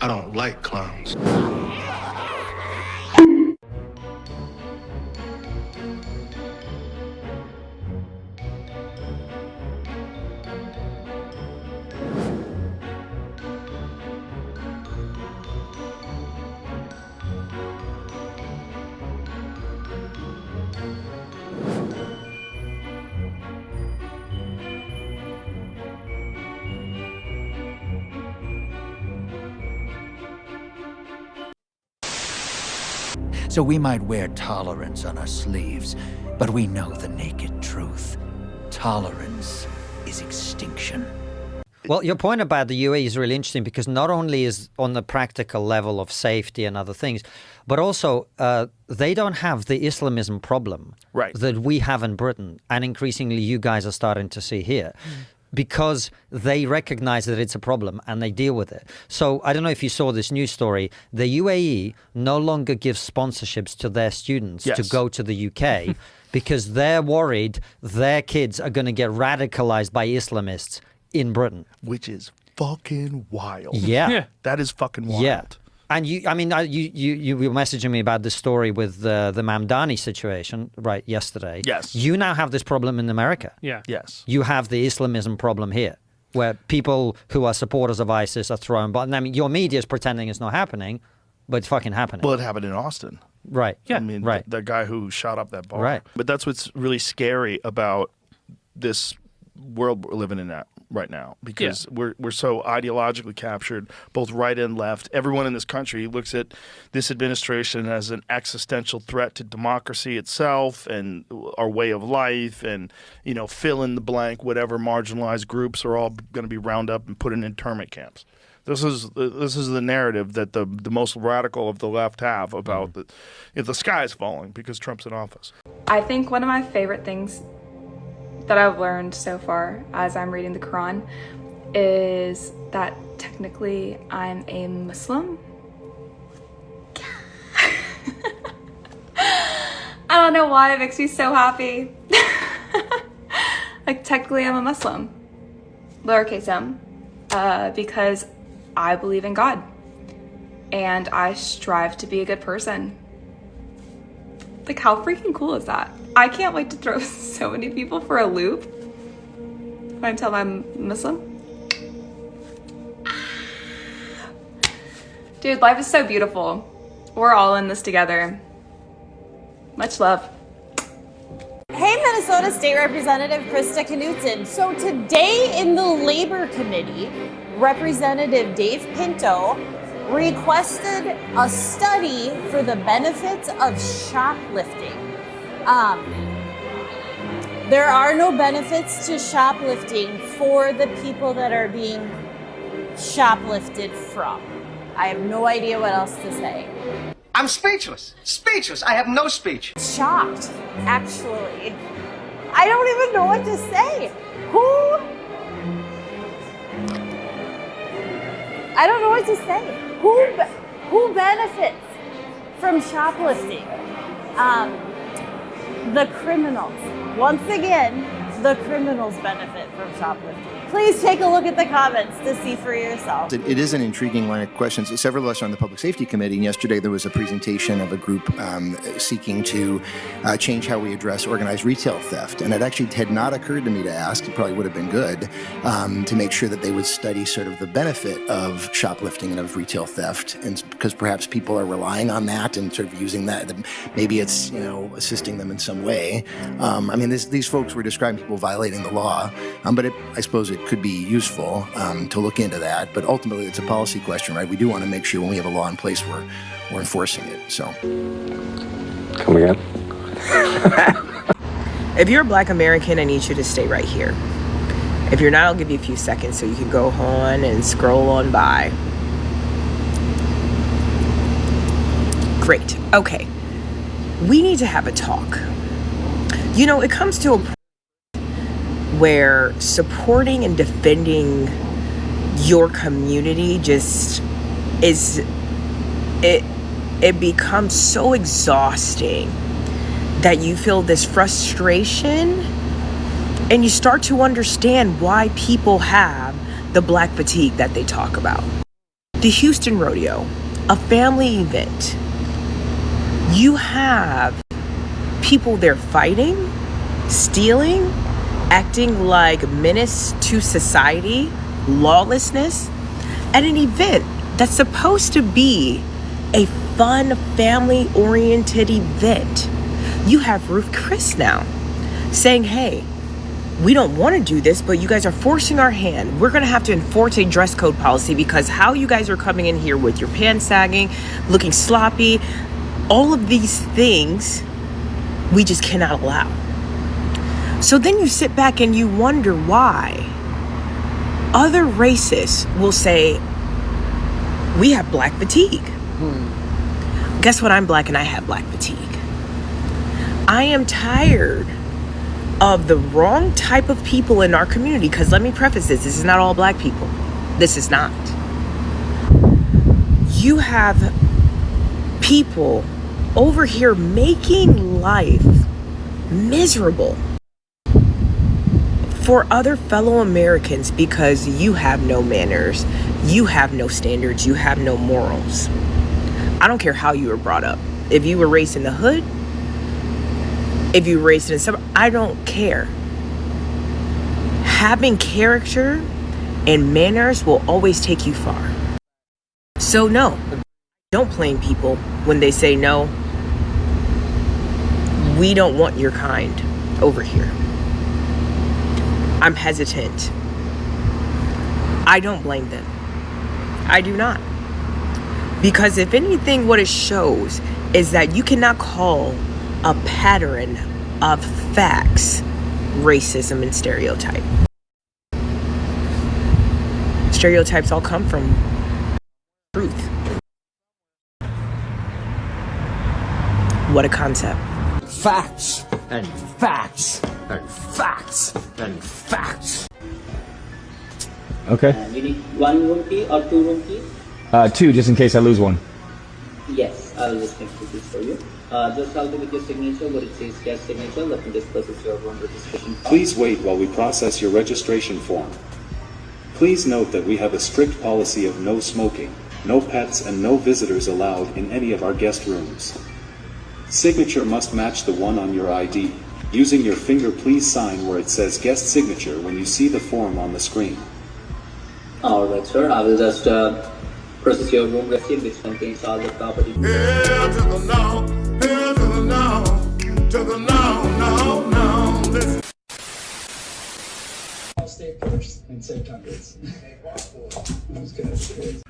I don't like clowns. So we might wear tolerance on our sleeves, but we know the naked truth. Tolerance is extinction. Well, your point about the UAE is really interesting because not only is on the practical level of safety and other things, but also they don't have the Islamism problem that we have in Britain, and increasingly you guys are starting to see here. Because they recognize that it's a problem and they deal with it. So I don't know if you saw this news story. The UAE no longer gives sponsorships to their students to go to the UK because they're worried their kids are going to get radicalized by Islamists in Britain. Which is fucking wild. Yeah. That is fucking wild. Yeah. And you were messaging me about this story with the Mamdani situation, right, yesterday. Yes. You now have this problem in America. Yeah. Yes. You have the Islamism problem here, where people who are supporters of ISIS are thrown. But I mean, your media is pretending it's not happening, but it's fucking happening. Well, it happened in Austin. Right. Yeah. I mean, right. the guy who shot up that bar. Right. But that's what's really scary about this world we're living in right now, because we're so ideologically captured, both right and left. Everyone in this country looks at this administration as an existential threat to democracy itself and our way of life, and fill in the blank, whatever marginalized groups are all going to be round up and put in internment camps. This is the narrative that the most radical of the left have about the sky is falling because Trump's in office. I think one of my favorite things that I've learned so far as I'm reading the Quran is that technically I'm a Muslim. I don't know why it makes me so happy. Like, technically I'm a Muslim, lowercase m, because I believe in God and I strive to be a good person. Like, how freaking cool is that? I can't wait to throw so many people for a loop when I tell them I'm Muslim. Dude, life is so beautiful. We're all in this together. Much love. Hey, Minnesota State Representative Krista Knudsen. So today in the Labor Committee, Representative Dave Pinto requested a study for the benefits of shoplifting. There are no benefits to shoplifting for the people that are being shoplifted from. I have no idea what else to say. I'm speechless. Speechless. I have no speech. Shocked, actually. I don't even know what to say. I don't know what to say. Who benefits from shoplifting? The criminals. Once again, the criminals benefit from shoplifting. Please take a look at the comments to see for yourself. It is an intriguing line of questions. Several of us are on the Public Safety Committee, and yesterday there was a presentation of a group seeking to change how we address organized retail theft. And it actually had not occurred to me to ask, it probably would have been good, to make sure that they would study sort of the benefit of shoplifting and of retail theft, and because perhaps people are relying on that and sort of using that. Maybe it's, assisting them in some way. I mean, these folks were describing people violating the law, but I suppose it could be useful to look into that. But ultimately, it's a policy question, right? We do want to make sure when we have a law in place, we're enforcing it. So, come again. If you're a Black American, I need you to stay right here. If you're not, I'll give you a few seconds so you can go on and scroll on by. Great. Okay. We need to have a talk. It comes to a point where supporting and defending your community just it becomes so exhausting that you feel this frustration, and you start to understand why people have the Black fatigue that they talk about. the Houston Rodeo, a family event. You have people there fighting, stealing, acting like menace to society, lawlessness, at an event that's supposed to be a fun, family-oriented event. You have Ruth Chris now saying, hey, we don't want to do this, but you guys are forcing our hand. We're going to have to enforce a dress code policy because how you guys are coming in here with your pants sagging, looking sloppy, all of these things, we just cannot allow. So then you sit back and you wonder why other races will say, we have black fatigue. Guess what? I'm black and I have black fatigue. I am tired of the wrong type of people in our community, because let me preface this is not all black people. This is not. You have people over here making life miserable for other fellow Americans because you have no manners, you have no standards, you have no morals. I don't care how you were brought up. If you were raised in the hood, if you were raised in a suburb, I don't care. Having character and manners will always take you far. So no, don't blame people when they say no. We don't want your kind over here. I'm hesitant. I don't blame them. I do not. Because if anything, what it shows is that you cannot call a pattern of facts racism and stereotype. Stereotypes all come from truth. What a concept. Facts and facts and facts and facts. Okay. You need 1 room key or 2 room key? 2, just in case I lose one. Yes, I will just make this for you. Just help me with your signature, where it says guest signature. Let me just process your room registration form. Please wait while we process your registration form. Please note that we have a strict policy of no smoking, no pets, and no visitors allowed in any of our guest rooms. Signature must match the one on your ID. Using your finger, please sign where it says guest signature when you see the form on the screen. Alright, sir. I will just process your room receipt, which contains all the property. Here to the now, here to the now, to the now, listen. I'll stay first and save hundreds. I was good.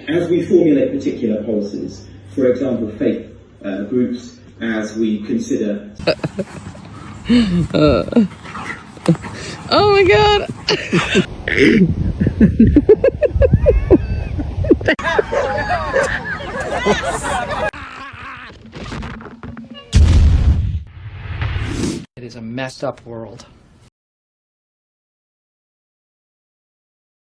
As we formulate particular policies, for example, faith groups, as we consider... Oh my god! It is a messed up world.